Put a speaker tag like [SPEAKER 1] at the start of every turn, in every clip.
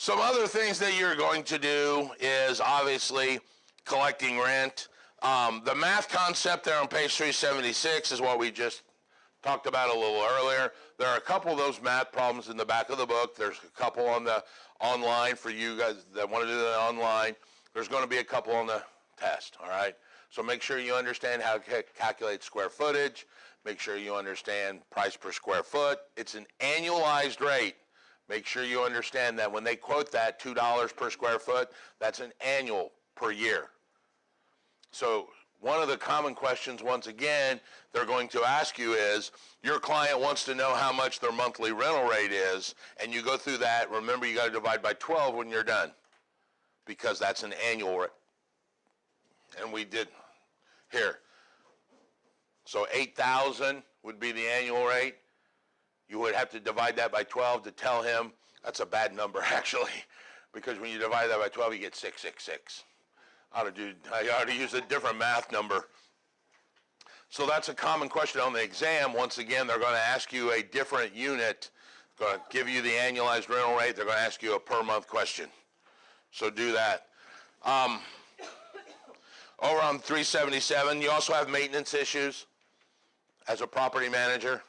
[SPEAKER 1] Some other things that you're going to do is obviously collecting rent. The math concept there on page 376 is what we just talked about a little earlier. There are a couple of those math problems in the back of the book. There's a couple on the online for you guys that want to do that online. There's going to be a couple on the test, all right? So make sure you understand how to calculate square footage. Make sure you understand price per square foot. It's an annualized rate. Make sure you understand that when they quote that $2 per square foot, that's an annual per year. So one of the common questions, once again, they're going to ask you is, your client wants to know how much their monthly rental rate is, and you go through that. Remember, you got to divide by 12 when you're done, because that's an annual rate. And we did here. So $8,000 would be the annual rate. You would have to divide that by 12 to tell him. That's a bad number, actually, because when you divide that by 12, you get 666. I ought to use a different math number. So that's a common question on the exam. Once again, they're going to ask you a different unit. They're going to give you the annualized rental rate. They're going to ask you a per month question. So do that. Over on 377, you also have maintenance issues as a property manager.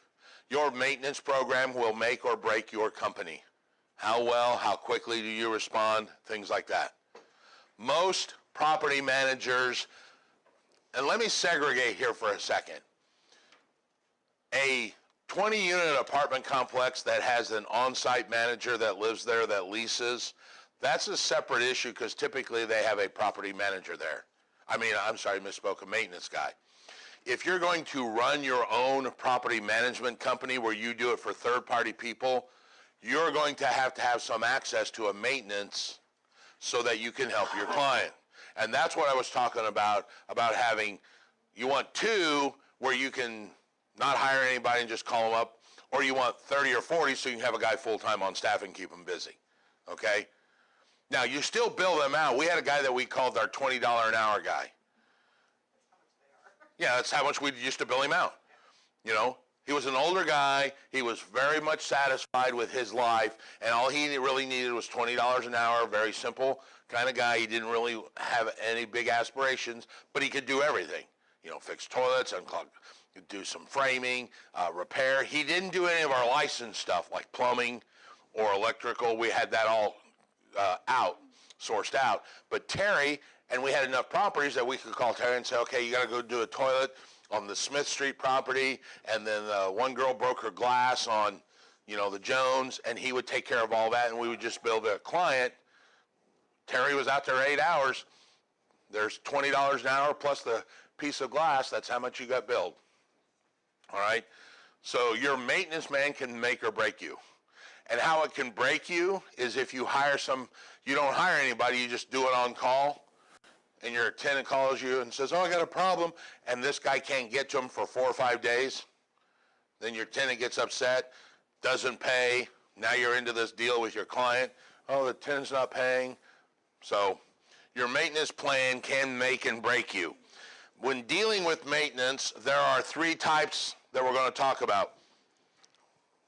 [SPEAKER 1] Your maintenance program will make or break your company. How well, how quickly do you respond, things like that. Most property managers, and let me segregate here for a second. A 20-unit apartment complex that has an on-site manager that lives there that leases, that's a separate issue because typically they have a property manager there. Misspoke, a maintenance guy. If you're going to run your own property management company where you do it for third-party people, you're going to have some access to a maintenance so that you can help your client. And that's what I was talking about having, you want two where you can not hire anybody and just call them up, or you want 30 or 40 so you can have a guy full-time on staff and keep them busy, okay? Now, you still bill them out. We had a guy that we called our $20 an hour guy. Yeah, that's how much we used to bill him out. You know, he was an older guy. He was very much satisfied with his life, and all he really needed was $20 an hour. Very simple kind of guy. He didn't really have any big aspirations, but he could do everything. You know, fix toilets, unclog, do some framing, repair. He didn't do any of our licensed stuff like plumbing or electrical. We had that all sourced out. But Terry, and we had enough properties that we could call Terry and say, okay, you got to go do a toilet on the Smith Street property, and then one girl broke her glass on, the Jones, and he would take care of all that, and we would just bill the client. Terry was out there 8 hours. There's $20 an hour plus the piece of glass. That's how much you got billed. All right? So your maintenance man can make or break you. And how it can break you is if you you don't hire anybody, you just do it on call, and your tenant calls you and says, oh, I got a problem, and this guy can't get to him for 4 or 5 days. Then your tenant gets upset, doesn't pay. Now you're into this deal with your client. Oh, the tenant's not paying. So your maintenance plan can make and break you. When dealing with maintenance, there are 3 types that we're going to talk about.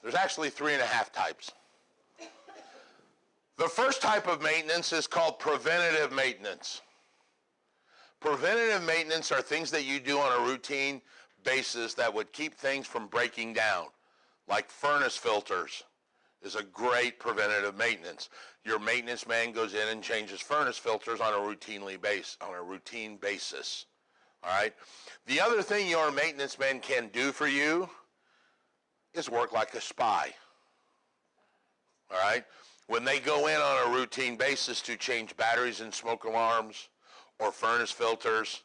[SPEAKER 1] There's actually 3.5 types. The first type of maintenance is called preventative maintenance. Preventative maintenance are things that you do on a routine basis that would keep things from breaking down, like furnace filters is a great preventative maintenance. Your maintenance man goes in and changes furnace filters on a routine basis. All right? The other thing your maintenance man can do for you is work like a spy. All right? When they go in on a routine basis to change batteries and smoke alarms or furnace filters,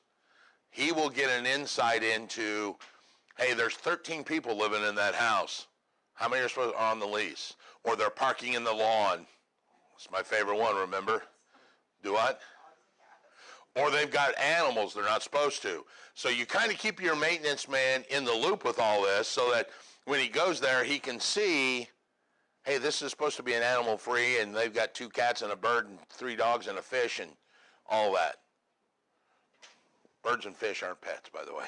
[SPEAKER 1] he will get an insight into, hey, there's 13 people living in that house. How many are on the lease? Or they're parking in the lawn. It's my favorite one, remember? Do what? Or they've got animals they're not supposed to. So you kind of keep your maintenance man in the loop with all this so that when he goes there, he can see, hey, this is supposed to be an animal-free, and they've got 2 cats and a bird and 3 dogs and a fish and all that. Birds and fish aren't pets, by the way.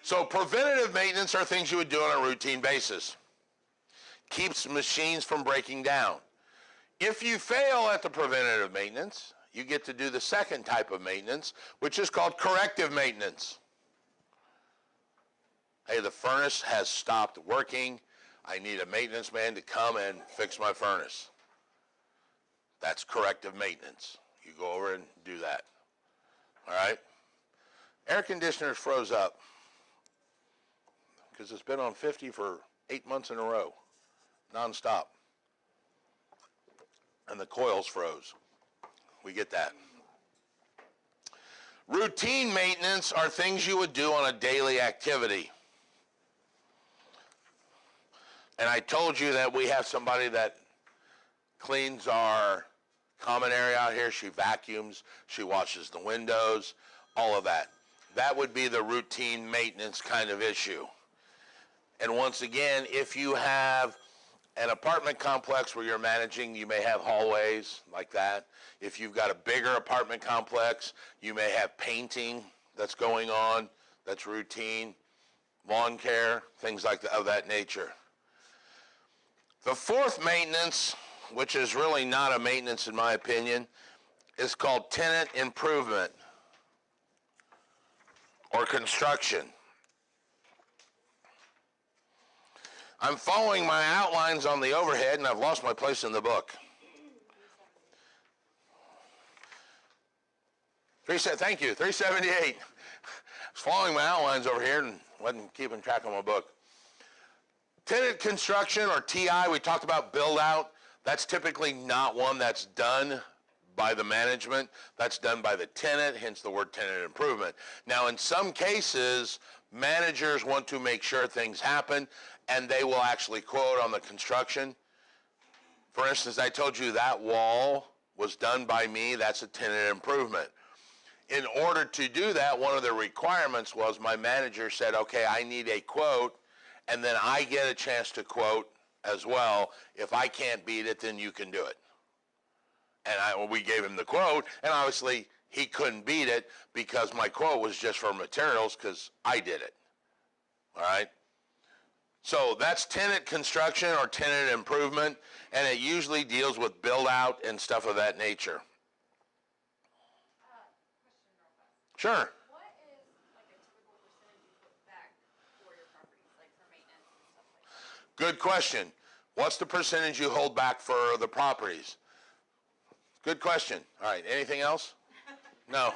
[SPEAKER 1] So preventative maintenance are things you would do on a routine basis. keeps machines from breaking down. If you fail at the preventative maintenance, you get to do the second type of maintenance, which is called corrective maintenance. Hey, the furnace has stopped working. I need a maintenance man to come and fix my furnace. That's corrective maintenance. You go over and do that. All right? Air conditioners froze up because it's been on 50 for 8 months in a row, nonstop. And the coils froze. We get that. Routine maintenance are things you would do on a daily activity. And I told you that we have somebody that cleans our common area out here. She vacuums, she washes the windows, all of that. That would be the routine maintenance kind of issue. And once again, if you have an apartment complex where you're managing, you may have hallways like that. If you've got a bigger apartment complex, you may have painting that's going on, that's routine, lawn care, things like that, of that nature. The fourth maintenance, which is really not a maintenance in my opinion, is called tenant improvement or construction. I'm following my outlines on the overhead, and I've lost my place in the book. Thank you, 378. I was following my outlines over here and wasn't keeping track of my book. Tenant construction, or TI, we talked about build out. That's typically not one that's done by the management. That's done by the tenant, hence the word tenant improvement. Now, in some cases, managers want to make sure things happen, and they will actually quote on the construction. For instance, I told you that wall was done by me. That's a tenant improvement. In order to do that, one of the requirements was my manager said, okay, I need a quote, and then I get a chance to quote as well. If I can't beat it, then you can do it. And we gave him the quote, and obviously he couldn't beat it because my quote was just for materials because I did it. All right? So that's tenant construction or tenant improvement, and it usually deals with build out and stuff of that nature.
[SPEAKER 2] Question real fast.
[SPEAKER 1] Sure.
[SPEAKER 2] What is like a typical percentage you put back for your properties, like for maintenance and stuff like that?
[SPEAKER 1] Good question. What's the percentage you hold back for the properties? Good question. All right. Anything else? No.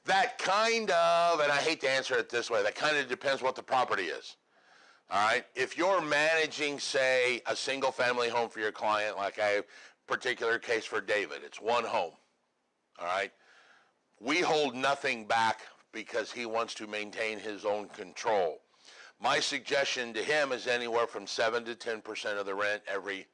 [SPEAKER 1] That kind of, and I hate to answer it this way, that kind of depends what the property is. All right. If you're managing, say, a single family home for your client, like I have a particular case for David, it's one home. All right. We hold nothing back because he wants to maintain his own control. My suggestion to him is anywhere from 7 to 10% of the rent every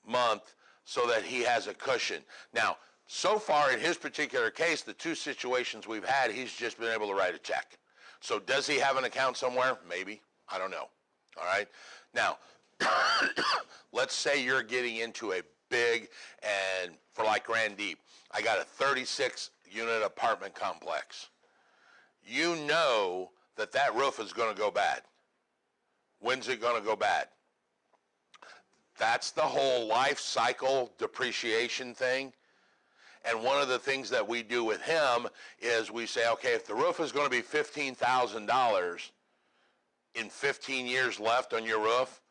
[SPEAKER 1] month so that he has a cushion. Now, so far in his particular case, the two situations we've had, he's just been able to write a check. So does he have an account somewhere? Maybe. I don't know. All right. Now, let's say you're getting into a big, and for like Grand Deep, I got a 36-unit apartment complex. You know that that roof is going to go bad. When's it going to go bad? That's the whole life cycle depreciation thing. And one of the things that we do with him is we say, okay, if the roof is going to be $15,000 in 15 years left on your roof,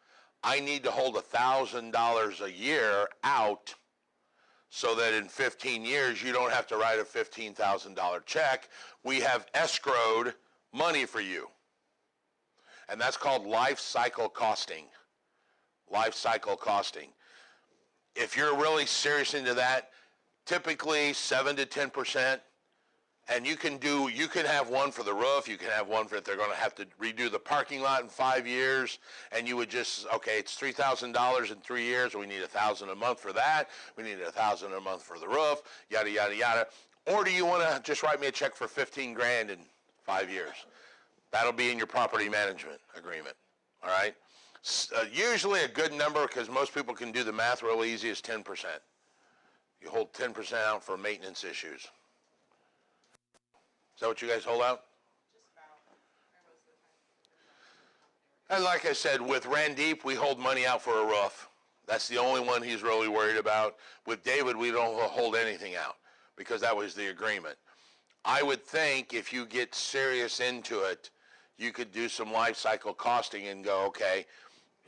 [SPEAKER 1] I need to hold $1,000 a year out so that in 15 years you don't have to write a $15,000 check. We have escrowed money for you. And that's called life cycle costing. Life cycle costing. If you're really serious into that, typically 7 to 10%, and you can have one for the roof, you can have one for if they're going to have to redo the parking lot in 5 years, and you would just, okay, it's $3,000 in 3 years, we need $1,000 a month for that, we need $1,000 a month for the roof, yada, yada, yada. Or do you want to just write me a check for $15,000 in 5 years? That'll be in your property management agreement, all right? Usually a good number, because most people can do the math real easy, is 10%. You hold 10% out for maintenance issues. Is that what you guys hold out?
[SPEAKER 2] Just about, or most of the time.
[SPEAKER 1] And like I said, with Randeep, we hold money out for a roof. That's the only one he's really worried about. With David, we don't hold anything out because that was the agreement. I would think if you get serious into it, you could do some life cycle costing and go, okay,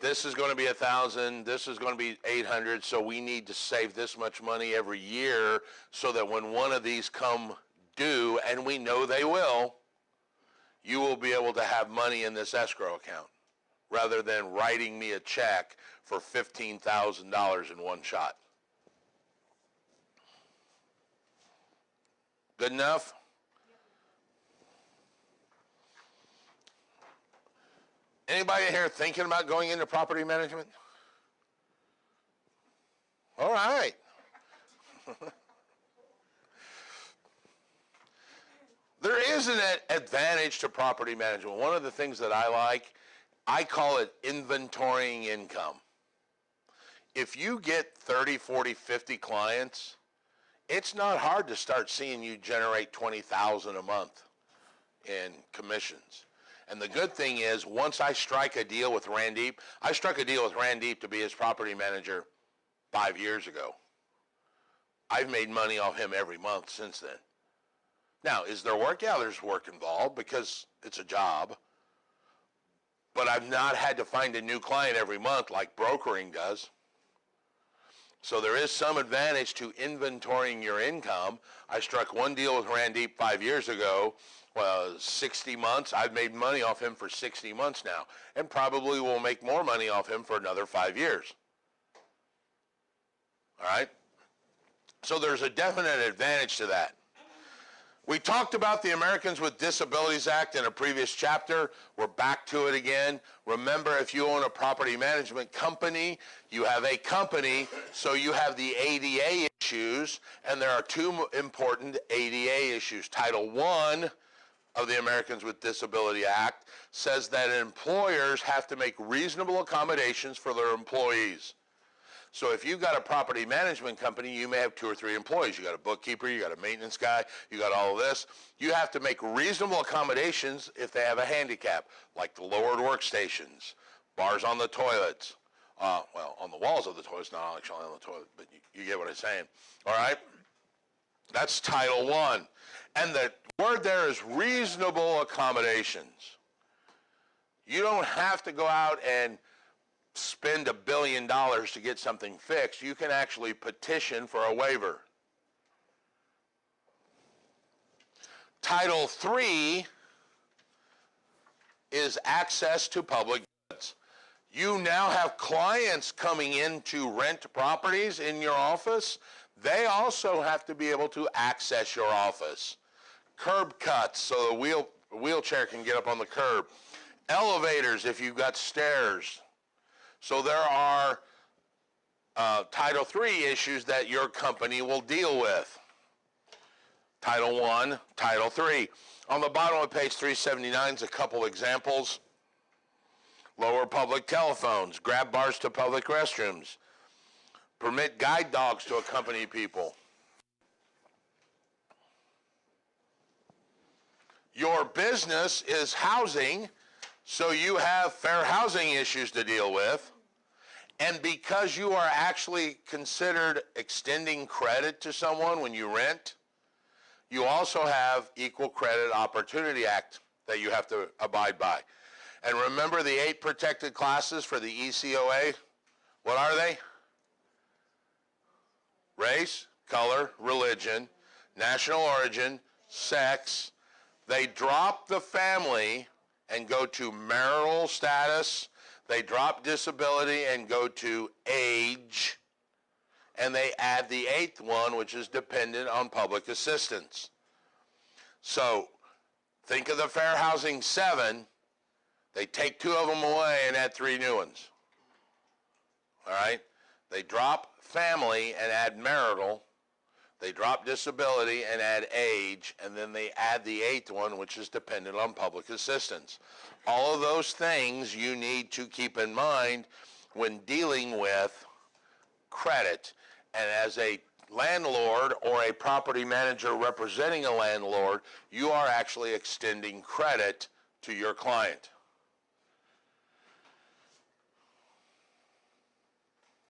[SPEAKER 1] this is going to be 1,000, this is going to be 800, so we need to save this much money every year so that when one of these come due, and we know they will, you will be able to have money in this escrow account rather than writing me a check for $15,000 in one shot. Good enough? Anybody here thinking about going into property management? All right. There is an advantage to property management. One of the things that I like, I call it inventorying income. If you get 30, 40, 50 clients, it's not hard to start seeing you generate $20,000 a month in commissions. And the good thing is, once I strike a deal with Randeep, I struck a deal with Randeep to be his property manager 5 years ago. I've made money off him every month since then. Now, is there work? Yeah, there's work involved because it's a job. But I've not had to find a new client every month like brokering does. So there is some advantage to inventorying your income. I struck one deal with Randeep 5 years ago. Well, 60 months. I've made money off him for 60 months now, and probably will make more money off him for another 5 years. All right? So there's a definite advantage to that. We talked about the Americans with Disabilities Act in a previous chapter. We're back to it again. Remember, if you own a property management company, you have a company, so you have the ADA issues, and there are two important ADA issues. Title I of the Americans with Disability Act says that employers have to make reasonable accommodations for their employees. So if you've got a property management company, you may have 2 or 3 employees. You got a bookkeeper, you got a maintenance guy, you got all of this. You have to make reasonable accommodations if they have a handicap, like the lowered workstations, bars on the toilets, well, on the walls of the toilets, not actually on the toilet, but you get what I'm saying. All right? That's Title I. And the word there is reasonable accommodations. You don't have to go out and spend $1 billion to get something fixed. You can actually petition for a waiver. Title III is access to public goods. You now have clients coming in to rent properties in your office. They also have to be able to access your office. Curb cuts so the wheelchair can get up on the curb. Elevators if you've got stairs. So there are Title III issues that your company will deal with. Title I, Title III. On the bottom of page 379 is a couple examples. Lower public telephones, grab bars to public restrooms, permit guide dogs to accompany people. Your business is housing, so you have fair housing issues to deal with. And because you are actually considered extending credit to someone when you rent, you also have Equal Credit Opportunity Act that you have to abide by. And remember the 8 protected classes for the ECOA? What are they? Race, color, religion, national origin, sex. They drop the family and go to marital status. They drop disability and go to age. And they add the 8th one, which is dependent on public assistance. So think of the Fair Housing 7. They take 2 of them away and add 3 new ones. All right? They drop family and add marital. They drop disability and add age, and then they add the 8th one, which is dependent on public assistance. All of those things you need to keep in mind when dealing with credit. And as a landlord or a property manager representing a landlord, you are actually extending credit to your client.